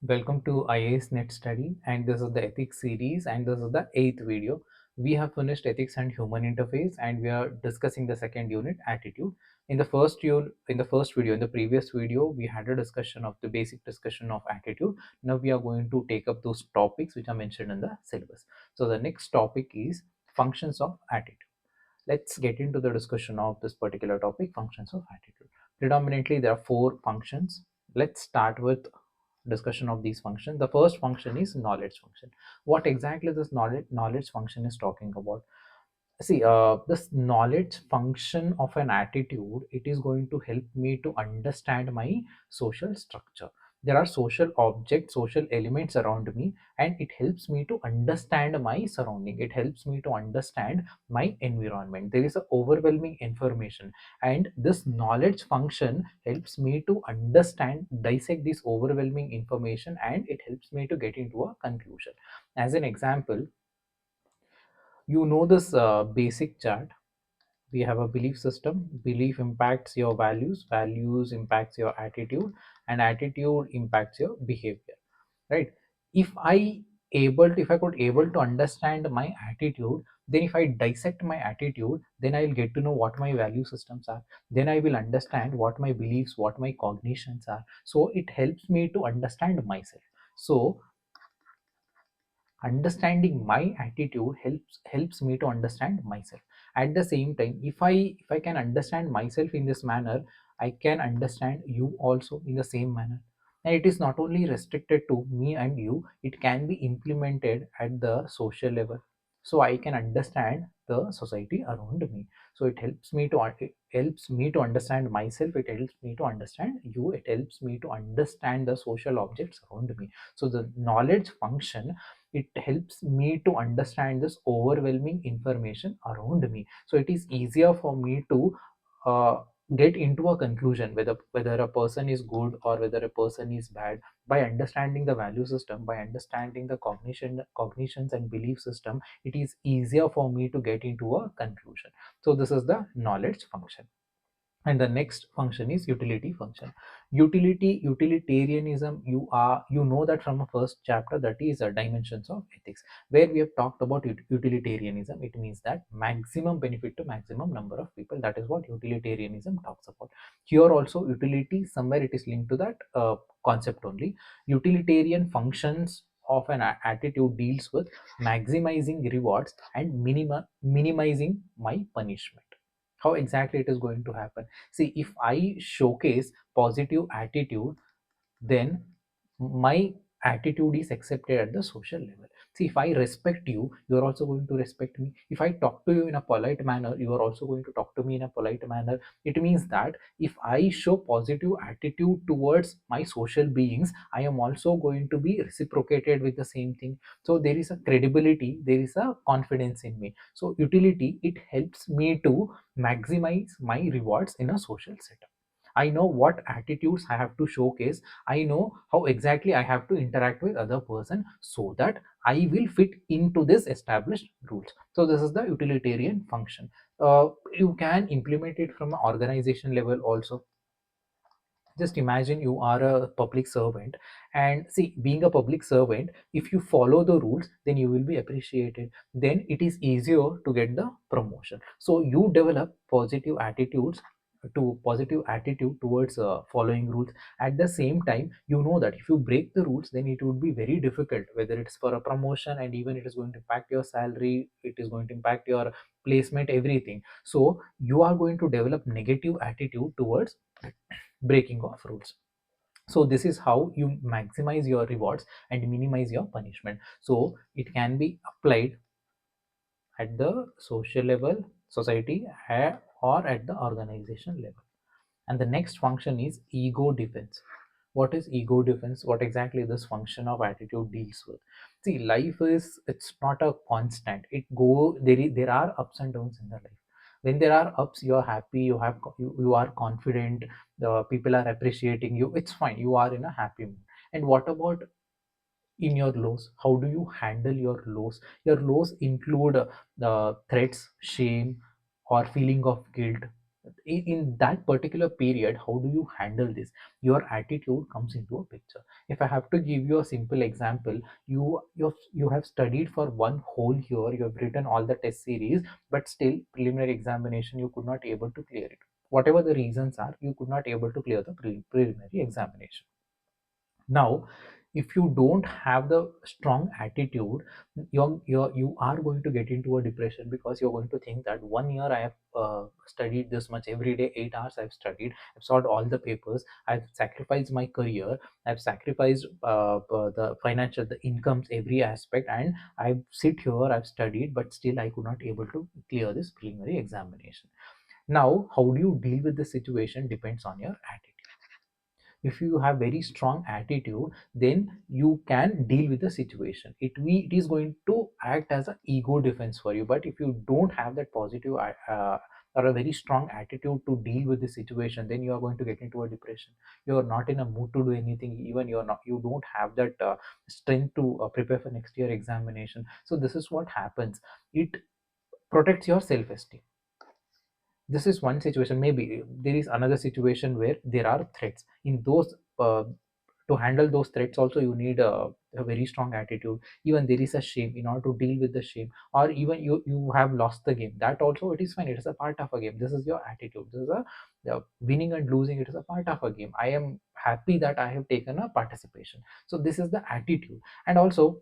Welcome to IAS Net Study, and this is the ethics series, and this is the eighth video. We have finished ethics and human interface, and we are discussing the second unit, attitude. In the previous video, we had a discussion of the basic discussion of attitude. Now we are going to take up those topics which are mentioned in the syllabus. So the next topic is functions of attitude. Let's get into the discussion of this particular topic, functions of attitude. Predominantly, there are four functions. Let's start with discussion of these functions. The first function is knowledge function. What exactly this knowledge function is talking about? See, this knowledge function of an attitude, it is going to help me to understand my social structure. There are social objects, social elements around me, and it helps me to understand my surrounding. It helps me to understand my environment. There is a overwhelming information, and this knowledge function helps me to understand, dissect this overwhelming information, and it helps me to get into a conclusion. As an example, you know this basic chart. We have a belief system. Belief impacts your values, values impacts your attitude, and attitude impacts your behavior, right? If I could able to understand my attitude, then if I dissect my attitude, then I'll get to know what my value systems are. Then I will understand what my beliefs, what my cognitions are. So it helps me to understand myself. So understanding my attitude helps me to understand myself. At the same time, if I can understand myself in this manner, I can understand you also in the same manner. And it is not only restricted to me and you, it can be implemented at the social level, so I can understand the society around me. So it helps me to understand myself, it helps me to understand you, it helps me to understand the social objects around me. So the knowledge function, it helps me to understand this overwhelming information around me. So it is easier for me to uh, get into a conclusion whether a person is good or whether a person is bad. By understanding the value system, by understanding the cognitions and belief system, it is easier for me to get into a conclusion. So this is the knowledge function. And the next function is utility function. Utilitarianism, you know that from a first chapter, that is dimensions of ethics, where we have talked about utilitarianism. It means that maximum benefit to maximum number of people. That is what utilitarianism talks about. Here also, utility, somewhere it is linked to that concept only. Utilitarian functions of an attitude deals with maximizing rewards and minimizing my punishment. How exactly it is going to happen? See, if I showcase positive attitude, then my attitude is accepted at the social level. See, if I respect you, you are also going to respect me. If I talk to you in a polite manner, you are also going to talk to me in a polite manner. It means that if I show positive attitude towards my social beings, I am also going to be reciprocated with the same thing. So there is a credibility, there is a confidence in me. So utility, it helps me to maximize my rewards in a social setup. I know what attitudes I have to showcase. I know how exactly I have to interact with other person, so that I will fit into this established rules. So this is the utilitarian function. You can implement it from an organization level also. Just imagine you are a public servant, and see, being a public servant, if you follow the rules, then you will be appreciated, then it is easier to get the promotion. So you develop positive attitude towards following rules. At the same time, you know that if you break the rules, then it would be very difficult, whether it's for a promotion, and even it is going to impact your salary, it is going to impact your placement, everything. So you are going to develop negative attitude towards breaking of rules. So this is how you maximize your rewards and minimize your punishment. So it can be applied at the social level, society, or at the organization level. And the next function is ego defense. What is ego defense? What exactly this function of attitude deals with? See, life is, it's not a constant. There are ups and downs in the life. When there are ups, you are happy, you are confident, the people are appreciating you, it's fine, you are in a happy mood. And what about in your lows? How do you handle your lows? Your lows include threats, shame, or feeling of guilt. In that particular period, how do you handle this? Your attitude comes into a picture. If I have to give you a simple example, you have studied for one whole year, you have written all the test series, but still preliminary examination you could not able to clear it. Whatever the reasons are, you could not able to clear the preliminary examination. Now, if you don't have the strong attitude, you are going to get into a depression, because you're going to think that 1 year I have studied this much every day, 8 hours I've studied, I've solved all the papers, I've sacrificed my career, I've sacrificed the financial, the incomes, every aspect, and I sit here, I've studied, but still I could not able to clear this preliminary examination. Now, how do you deal with the situation depends on your attitude. If you have very strong attitude, then you can deal with the situation. It is going to act as an ego defense for you. But if you don't have that positive or a very strong attitude to deal with the situation, then you are going to get into a depression. You are not in a mood to do anything, even you don't have that strength to prepare for next year examination. So this is what happens. It protects your self esteem. This is one situation. Maybe there is another situation where there are threats. In those to handle those threats also, you need a very strong attitude. Even there is a shame, in order to deal with the shame, or even you have lost the game, that also it is fine. It is a part of a game. This is your attitude. This is a winning and losing, it is a part of a game. I am happy that I have taken a participation. So this is the attitude. And also,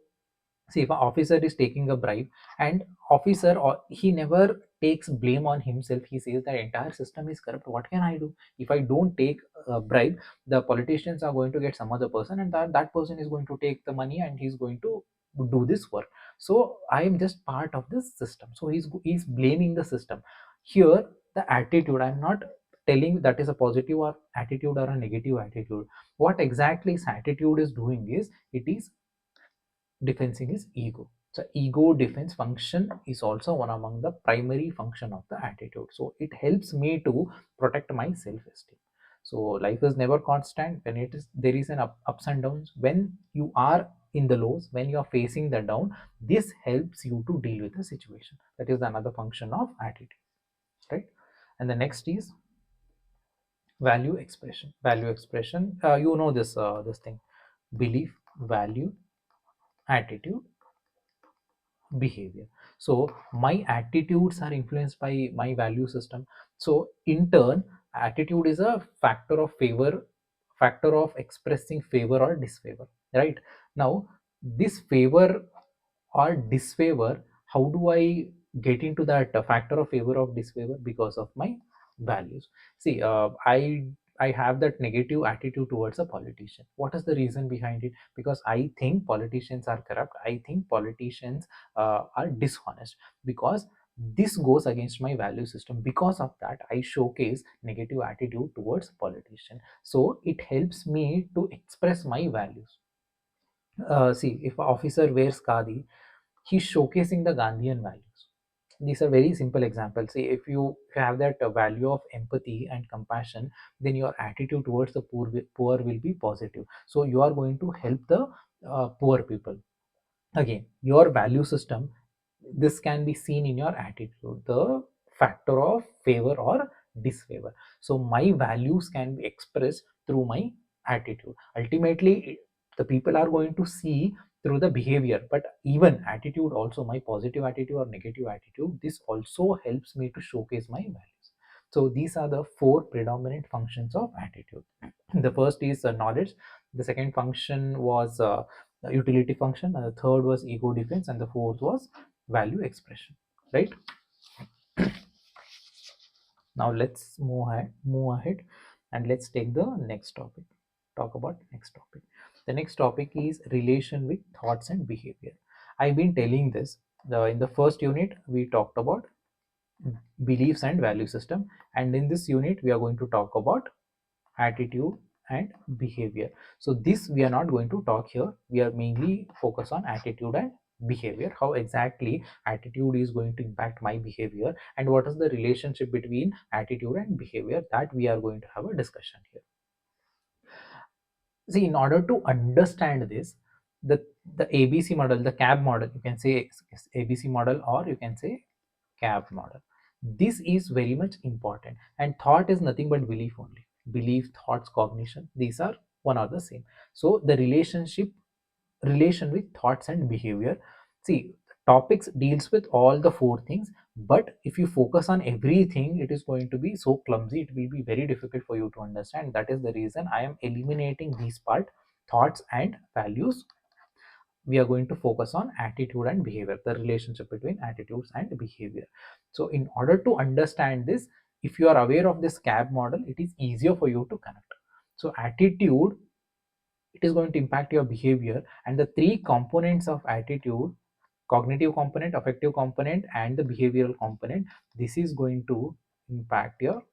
see, if an officer is taking a bribe, and officer, or he never takes blame on himself, he says the entire system is corrupt, what can I do? If I don't take a bribe, the politicians are going to get some other person, and that person is going to take the money, and he's going to do this work. So I am just part of this system. So he's blaming the system. Here, the attitude, I'm not telling that is a positive or attitude or a negative attitude. What exactly his attitude is doing is, it is defensing his ego. So ego defense function is also one among the primary function of the attitude. So it helps me to protect my self-esteem. So life is never constant. When it is, there is an ups and downs. When you are in the lows, when you are facing the down, this helps you to deal with the situation. That is another function of attitude, right? And the next is value expression. Value expression, you know this thing: belief, value, attitude, behavior. So my attitudes are influenced by my value system. So in turn, attitude is a factor of favor, factor of expressing favor or disfavor, right? Now, this favor or disfavor, how do I get into that factor of favor of disfavor? Because of my values. See, I have that negative attitude towards a politician. What is the reason behind it? Because I think politicians are corrupt, I think politicians are dishonest. Because this goes against my value system, because of that I showcase negative attitude towards politician. So it helps me to express my values. See, if an officer wears khadi, he's showcasing the Gandhian values. These are very simple examples. See, if you have that value of empathy and compassion, then your attitude towards the poor will be positive. So you are going to help the poor people. Again, your value system, this can be seen in your attitude, the factor of favor or disfavor. So my values can be expressed through my attitude. Ultimately, the people are going to see through the behavior, but even attitude also, my positive attitude or negative attitude, this also helps me to showcase my values. So these are the four predominant functions of attitude. The first is knowledge, the second function was utility function, and the third was ego defense, and the fourth was value expression, right? Now let's move ahead and let's take the next topic. Talk about next topic. The next topic is relation with thoughts and behavior. I've been telling this, in the first unit we talked about beliefs and value system, and in this unit we are going to talk about attitude and behavior. So this we are not going to talk here. We are mainly focus on attitude and behavior, how exactly attitude is going to impact my behavior, and what is the relationship between attitude and behavior, that we are going to have a discussion here. See, in order to understand this, the the ABC model, the cab model, you can say ABC model, or you can say cab model. This is very much important. And thought is nothing but belief only. Belief, thoughts, cognition, these are one or the same. So the relation with thoughts and behavior, see, topics deals with all the four things, but if you focus on everything, it is going to be so clumsy, it will be very difficult for you to understand. That is the reason I am eliminating this part, thoughts and values. We are going to focus on attitude and behavior, the relationship between attitudes and behavior. So in order to understand this, if you are aware of this cab model, it is easier for you to connect. So attitude, it is going to impact your behavior, and the three components of attitude, cognitive component, affective component, and the behavioral component, this is going to impact your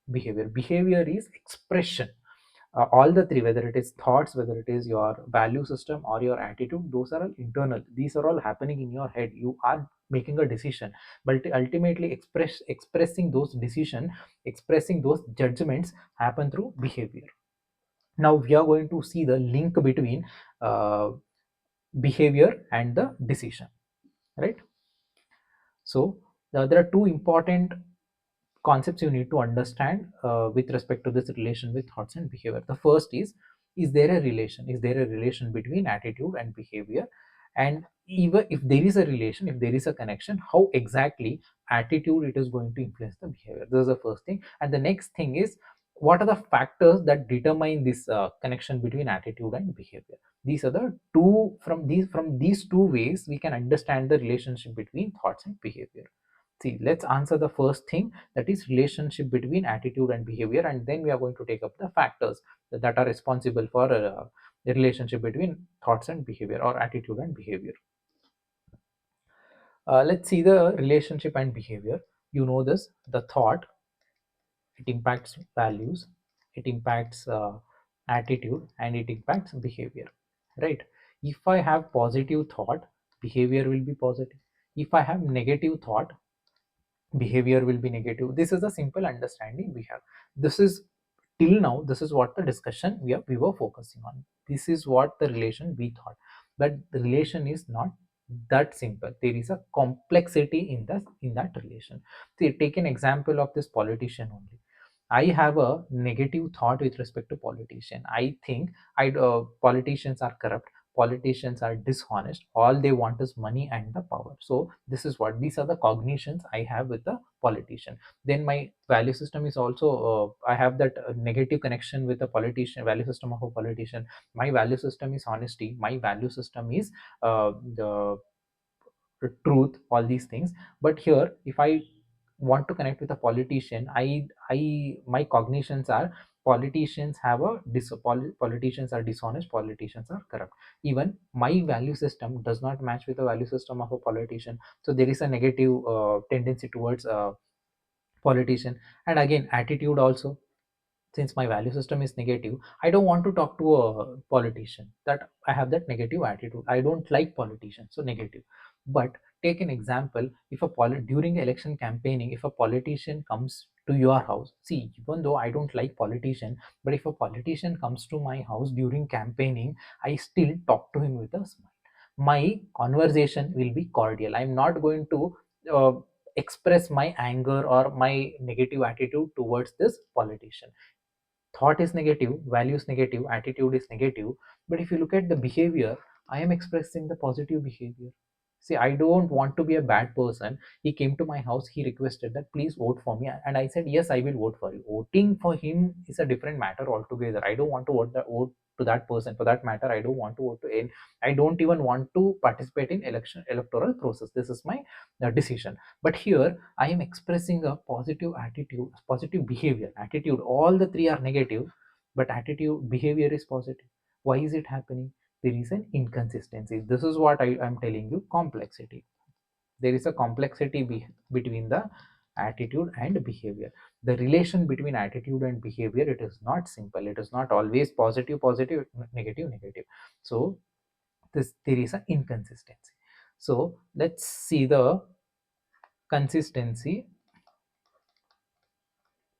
behavior. Behavior is expression, all the three, whether it is thoughts, whether it is your value system or your attitude, those are all internal, these are all happening in your head, you are making a decision, but ultimately expressing those decision, expressing those judgments happen through behavior. Now we are going to see the link between uh, behavior and the decision, right? So there are two important concepts you need to understand with respect to this relation with thoughts and behavior. The first is there a relation, is there a relation between attitude and behavior? And even if there is a relation, if there is a connection, how exactly attitude it is going to influence the behavior? This is the first thing. And the next thing is, what are the factors that determine this connection between attitude and behavior? These are the two, from these two ways we can understand the relationship between thoughts and behavior. See, let's answer the first thing, that is relationship between attitude and behavior, and then we are going to take up the factors that are responsible for the relationship between thoughts and behavior, or attitude and behavior. Let's see the relationship and behavior. You know this, the thought, it impacts values, it impacts attitude, and it impacts behavior, right? If I have positive thought, behavior will be positive. If I have negative thought, behavior will be negative. This is a simple understanding we have. This is, till now, this is what the discussion we were focusing on. This is what the relation we thought, but the relation is not that simple. There is a complexity in that relation. See, take an example of this politician only. I have a negative thought with respect to politician. I think politicians are corrupt, politicians are dishonest, all they want is money and the power. So this is what, these are the cognitions I have with the politician. Then my value system is also, I have that negative connection with the politician, value system of a politician. My value system is honesty, my value system is the truth, all these things. But here, if I want to connect with a politician, I my cognitions are, politicians have a politicians are dishonest, politicians are corrupt. Even my value system does not match with the value system of a politician, so there is a negative tendency towards politician. And again, attitude also, since my value system is negative, I don't want to talk to a politician, that I have that negative attitude, I don't like politicians, so negative. But take an example, if during election campaigning, if a politician comes to your house, see, even though I don't like politician, but if a politician comes to my house during campaigning, I still talk to him with a smile. My conversation will be cordial, I'm not going to uh, express my anger or my negative attitude towards this politician. Thought is negative, value is negative, attitude is negative. But if you look at the behavior, I am expressing the positive behavior. See, I don't want to be a bad person. He came to my house, he requested that please vote for me, and I said yes, I will vote for you. Voting for him is a different matter altogether. I don't want to vote to that person. For that matter, I don't want to vote to any. I don't even want to participate in election electoral process. This is my decision. But here I am expressing a positive attitude, positive behavior. Attitude, all the three are negative, but attitude, behavior is positive. Why is it happening? There is an inconsistency. This is what I am telling you, complexity. There is a complexity between the attitude and behavior. The relation between attitude and behavior, it is not simple. It is not always positive, positive, negative, negative. So this, there is an inconsistency. So let's see the consistency.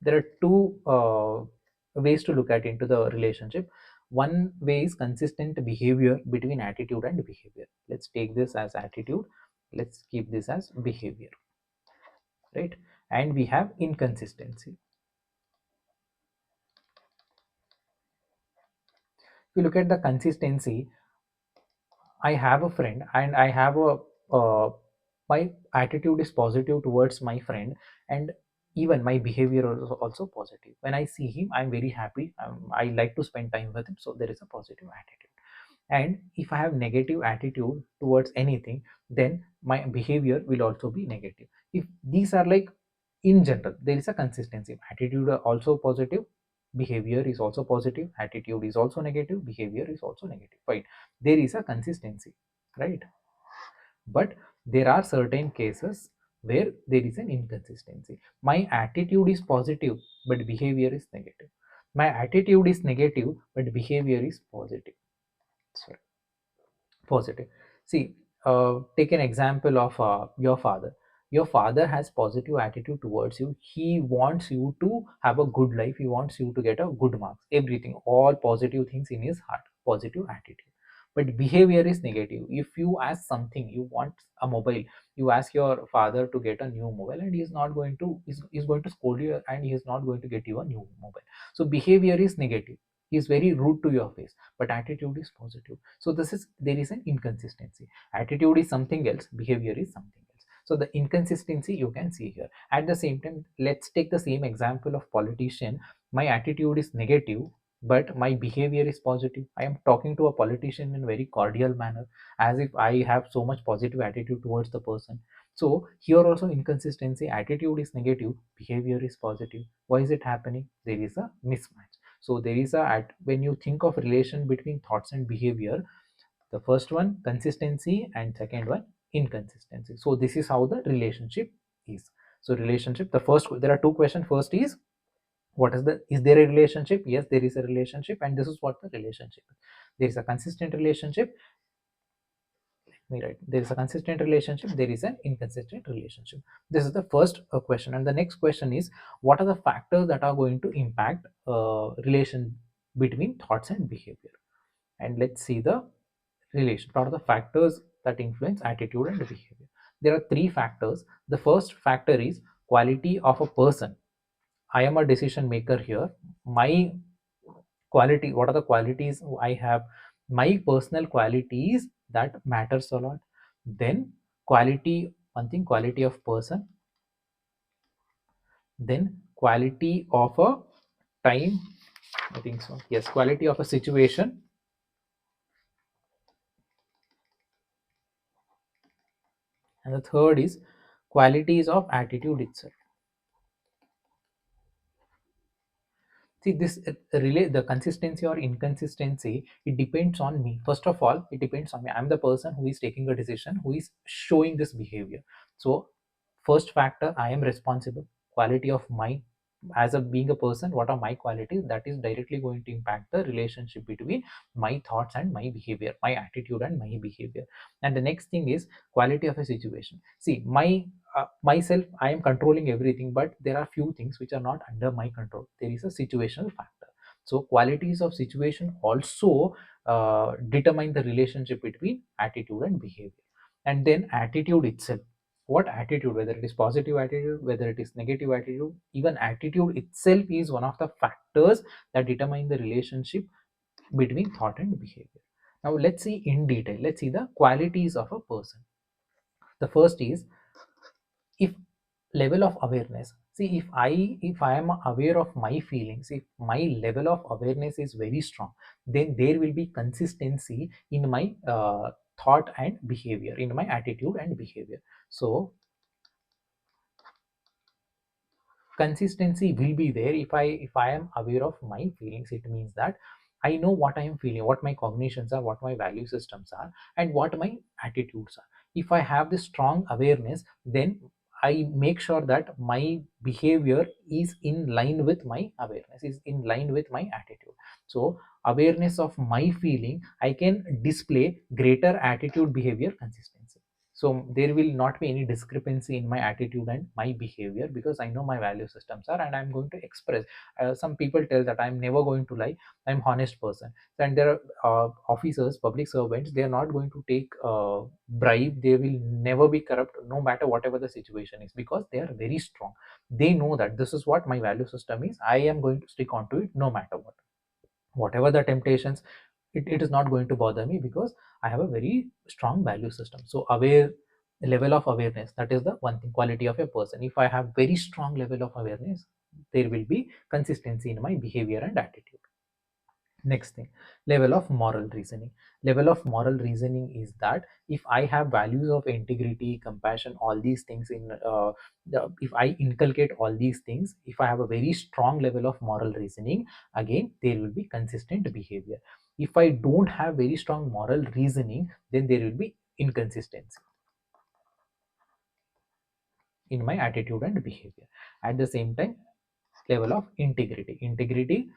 There are two ways to look at into the relationship. One way is consistent behavior between attitude and behavior. Let's take this as attitude, let's keep this as behavior, right? and we have inconsistency. If you look at the consistency, I have a friend and I have a uh, my attitude is positive towards my friend, and even my behavior is also positive. When I see him, I'm very happy. I like to spend time with him, so there is a positive attitude. And if I have negative attitude towards anything, then my behavior will also be negative. If these are like in general, there is a consistency. Attitude are also positive, behavior is also positive, attitude is also negative, behavior is also negative, right? There is a consistency, right? But there are certain cases where there is an inconsistency. My attitude is positive but behavior is negative. My attitude is negative but behavior is positive. Sorry, positive. See, take an example of your father. Your father has positive attitude towards you. He wants you to have a good life. He wants you to get a good marks, everything, all positive things in his heart, positive attitude. But behavior is negative. If you ask something, you want a mobile, you ask your father to get a new mobile, and he is not going to, is going to scold you, and he is not going to get you a new mobile. So behavior is negative. He is very rude to your face, but attitude is positive. So this is, there is an inconsistency. Attitude is something else, behavior is something else. So the inconsistency you can see here. At the same time, let's take the same example of politician. My attitude is negative but my behavior is positive. I am talking to a politician in a very cordial manner, as if I have so much positive attitude towards the person. So here also inconsistency. Attitude is negative, behavior is positive. Why is it happening? There is a mismatch. So there is a, at when you think of relation between thoughts and behavior, the first one consistency and second one inconsistency. So this is how the relationship is. So relationship, the first, there are two questions. First is, what is the, is there a relationship? Yes, there is a relationship, and this is what the relationship is. There is a consistent relationship. Me right, there is a consistent relationship, there is an inconsistent relationship. This is the first question, and the next question is, what are the factors that are going to impact relation between thoughts and behavior? And let's see the relation. What are the factors that influence attitude and behavior? There are three factors. The first factor is quality of a person. I am a decision maker here. My quality, what are the qualities I have? My personal qualities, that matters a lot. Then quality, one thing, quality of person. Then quality of a time, I think so, yes, quality of a situation. And the third is qualities of attitude itself. See, this relate, the consistency or inconsistency, it depends on me. First of all, it depends on me. I'm the person who is taking a decision, who is showing this behavior. So first factor, I am responsible. Quality of my, as a being a person, what are my qualities, that is directly going to impact the relationship between my thoughts and my behavior, my attitude and my behavior. And the next thing is quality of a situation. See, my myself, I am controlling everything, but there are few things which are not under my control. There is a situational factor. So qualities of situation also determine the relationship between attitude and behavior. And then attitude itself, what attitude, whether it is positive attitude, whether it is negative attitude, even attitude itself is one of the factors that determine the relationship between thought and behavior. Now let's see in detail. Let's see the qualities of a person. The first is, if level of awareness. See, if I am aware of my feelings, if my level of awareness is very strong, then there will be consistency in my thought and behavior, in my attitude and behavior. So consistency will be there. If I am aware of my feelings, it means that I know what I am feeling, what my cognitions are, what my value systems are, and what my attitudes are. If I have this strong awareness, then I make sure that my behavior is in line with my awareness, is in line with my attitude. So awareness of my feeling, I can display greater attitude behavior consistency. So there will not be any discrepancy in my attitude and my behavior, because I know my value systems are, and I'm going to express. Some people tell that I'm never going to lie, I'm honest person. And there are officers, public servants, they are not going to take bribe, they will never be corrupt no matter whatever the situation is, because they are very strong. They know that this is what my value system is, I am going to stick on to it no matter what. Whatever the temptations, it is not going to bother me, because I have a very strong value system. So aware, level of awareness, that is the one thing, quality of a person. If I have very strong level of awareness, there will be consistency in my behavior and attitude. Next thing, level of moral reasoning. Level of moral reasoning is that if I have values of integrity, compassion, all these things in if I inculcate all these things, if I have a very strong level of moral reasoning, again there will be consistent behavior. If I don't have very strong moral reasoning, then there will be inconsistency in my attitude and behavior. At the same time, level of integrity,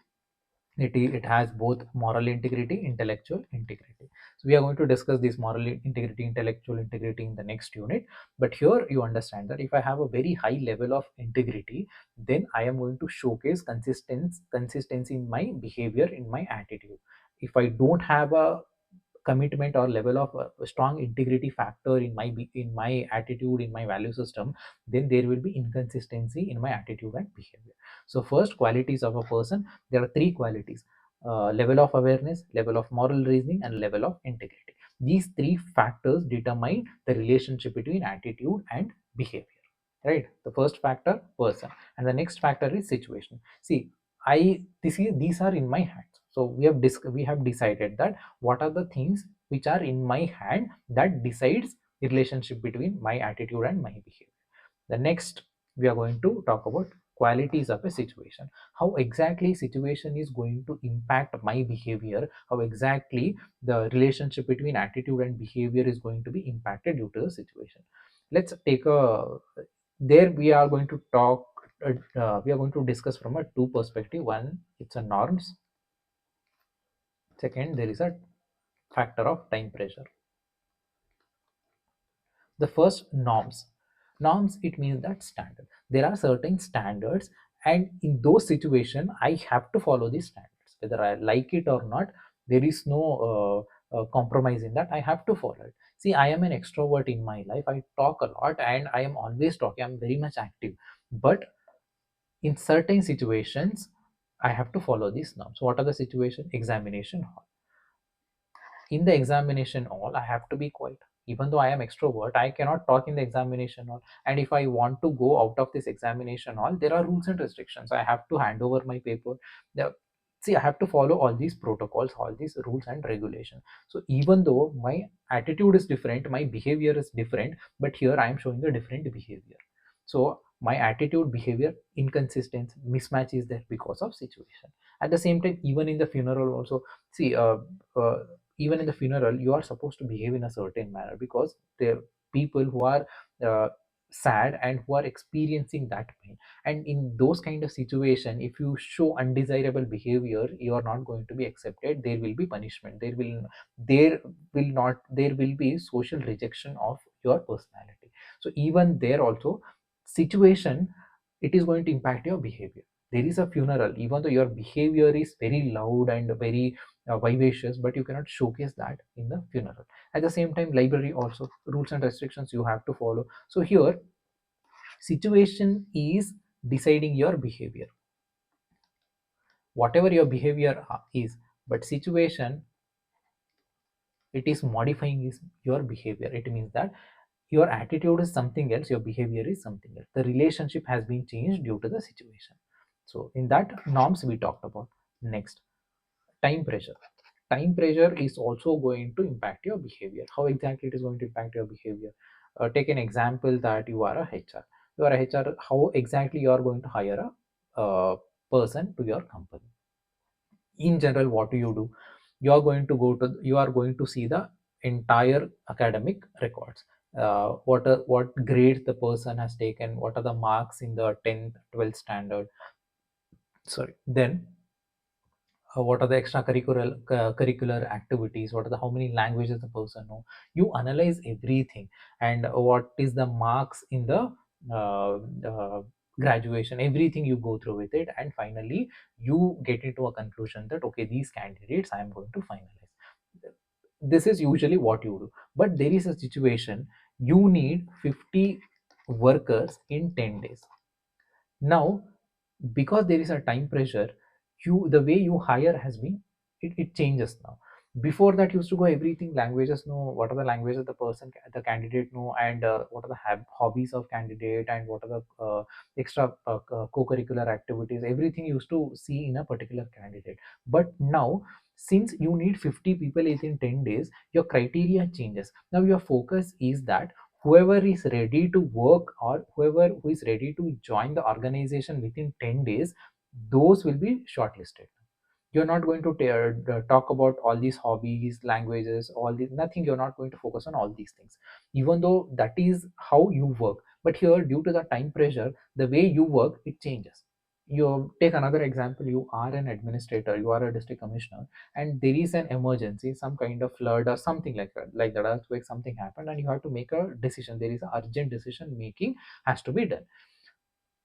it has both moral integrity, intellectual integrity. So we are going to discuss this moral integrity, intellectual integrity in the next unit. But here you understand that if I have a very high level of integrity, then I am going to showcase consistency in my behavior, in my attitude. If I don't have a commitment or level of strong integrity factor in in my attitude, in my value system, then there will be inconsistency in my attitude and behavior. So first, qualities of a person, there are three qualities: level of awareness, level of moral reasoning, and level of integrity. These three factors determine the relationship between attitude and behavior, right? The first factor, person, and the next factor is situation. See, these are in my hands. So we have decided that what are the things which are in my hand that decides the relationship between my attitude and my behavior. The next, we are going to talk about qualities of a situation. How exactly situation is going to impact my behavior, how exactly the relationship between attitude and behavior is going to be impacted due to the situation. Let's take a, there we are going to talk, we are going to discuss from a two perspective. One, it's a norms. Second, there is a factor of time pressure. The first, norms. Norms, it means that standard, there are certain standards, and in those situations I have to follow these standards whether I like it or not. There is no compromise in that, I have to follow it. See, I am an extrovert in my life, I talk a lot and I am always talking, I'm very much active. But in certain situations I have to follow these norms. What are the situation? Examination hall. In the examination hall I have to be quiet. Even though I am extrovert, I cannot talk in the examination hall. And if I want to go out of this examination hall, there are rules and restrictions. I have to hand over my paper. the, See, I have to follow all these protocols, all these rules and regulations. So even though my attitude is different, my behavior is different, but here I am showing a different behavior. So my attitude, behavior inconsistent, mismatch is there because of situation. At the same time, even in the funeral also, see, uh, even in the funeral you are supposed to behave in a certain manner, because there are people who are uh, sad and who are experiencing that pain. And in those kind of situation, if you show undesirable behavior, you are not going to be accepted, there will be punishment, there will be social rejection of your personality. So even there also, situation, it is going to impact your behavior. There is a funeral, even though your behavior is very loud and very vivacious, but you cannot showcase that in the funeral. At the same time, library also, rules and restrictions you have to follow. So here, situation is deciding your behavior, whatever your behavior is, but situation, it is modifying is your behavior. It means that your attitude is something else, your behavior is something else, the relationship has been changed due to the situation. So in that, norms we talked about. Next, time pressure. Time pressure is also going to impact your behavior. How exactly it is going to impact your behavior? Take an example that you are a hr. You are a hr, how exactly you are going to hire a person to your company? In general, what do? You are going to go to, you are going to see the entire academic records. What grades the person has taken, what are the marks in the 10th 12th standard, sorry. Then what are the extracurricular curricular activities, what are the how many languages the person know. You analyze everything, and what is the marks in the uh, uh, graduation, everything you go through with it, and finally you get into a conclusion that okay, these candidates I am going to finalize. This is usually what you do. But there is a situation, you need 50 workers in 10 days. Now, because there is a time pressure, you the way you hire has been, it changes now. Before that used to go everything languages know, what are the languages the person the candidate know, and what are the hobbies of candidate, and what are the extra co-curricular activities, everything used to see in a particular candidate. But now, since you need 50 people within 10 days, your criteria changes. Now your focus is that whoever is ready to work, or whoever who is ready to join the organization within 10 days, those will be shortlisted. You're not going to talk about all these hobbies, languages, all these, nothing. You're not going to focus on all these things, even though that is how you work. But here, due to the time pressure, the way you work, it changes. You take another example, you are an administrator, you are a district commissioner, and there is an emergency, some kind of flood or something like that earthquake, something happened, and you have to make a decision. There is an urgent decision making has to be done.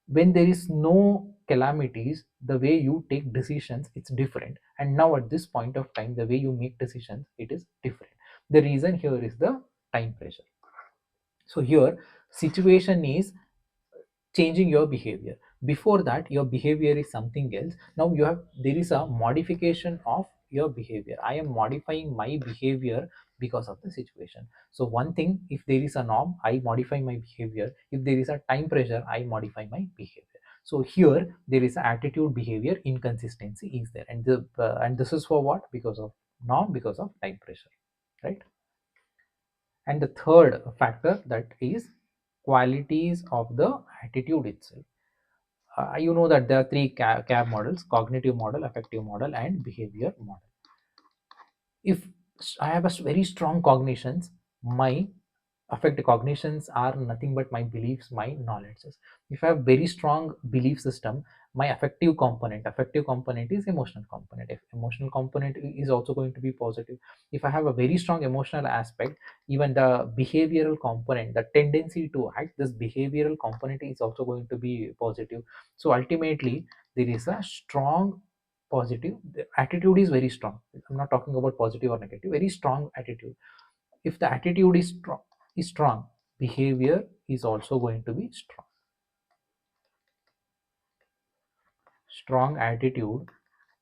When there is no calamities, the way you take decisions, it's different. And now at this point of time, the way you make decisions, it is different. The reason here is the time pressure. So here, situation is changing your behavior. Before that, your behavior is something else. Now you have, there is a modification of your behavior. I am modifying my behavior because of the situation. So one thing, if there is a norm, I modify my behavior. If there is a time pressure, I modify my behavior. So here there is a attitude behavior inconsistency is there, and and this is for what? Because of norm, because of time pressure, right? And the third factor, that is qualities of the attitude itself. You know that there are three CAB models: cognitive model, affective model, and behavior model. If I have a very strong cognitions, my affective cognitions are nothing but my beliefs, my knowledges. If I have very strong belief system, my affective component is emotional component. If emotional component is also going to be positive. If I have a very strong emotional aspect, even the behavioral component, the tendency to act, this behavioral component is also going to be positive. So ultimately, there is a strong positive, the attitude is very strong. I'm not talking about positive or negative, very strong attitude. If the attitude is strong, behavior is also going to be strong. Strong attitude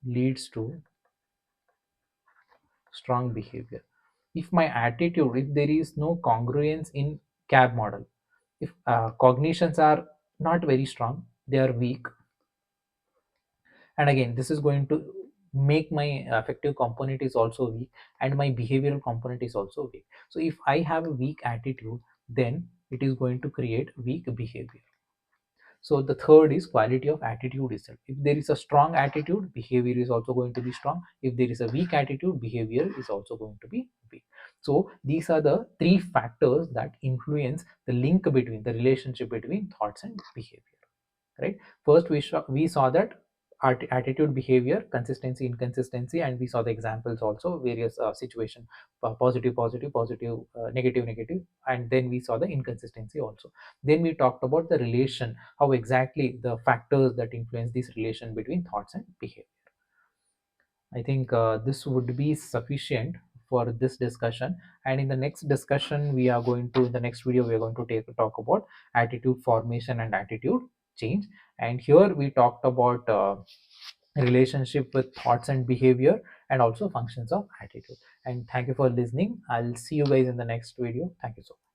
leads to strong behavior. If my attitude, if there is no congruence in CAB model, if cognitions are not very strong, they are weak, and again this is going to make my affective component is also weak, and my behavioral component is also weak. So if I have a weak attitude, then it is going to create weak behavior. So the third is quality of attitude itself. If there is a strong attitude, behavior is also going to be strong. If there is a weak attitude, behavior is also going to be weak. So these are the three factors that influence the link between the relationship between thoughts and behavior, right? First we saw that attitude, behavior, consistency, inconsistency, and we saw the examples also, various situation, positive, positive, positive, negative, negative, and then we saw the inconsistency also. Then we talked about the relation, how exactly the factors that influence this relation between thoughts and behavior. I think this would be sufficient for this discussion. And in the next discussion, we are going to, in the next video, we are going to talk about attitude formation and attitude change. And here we talked about relationship with thoughts and behavior, and also functions of attitude. And thank you for listening. I'll see you guys in the next video. Thank you so much.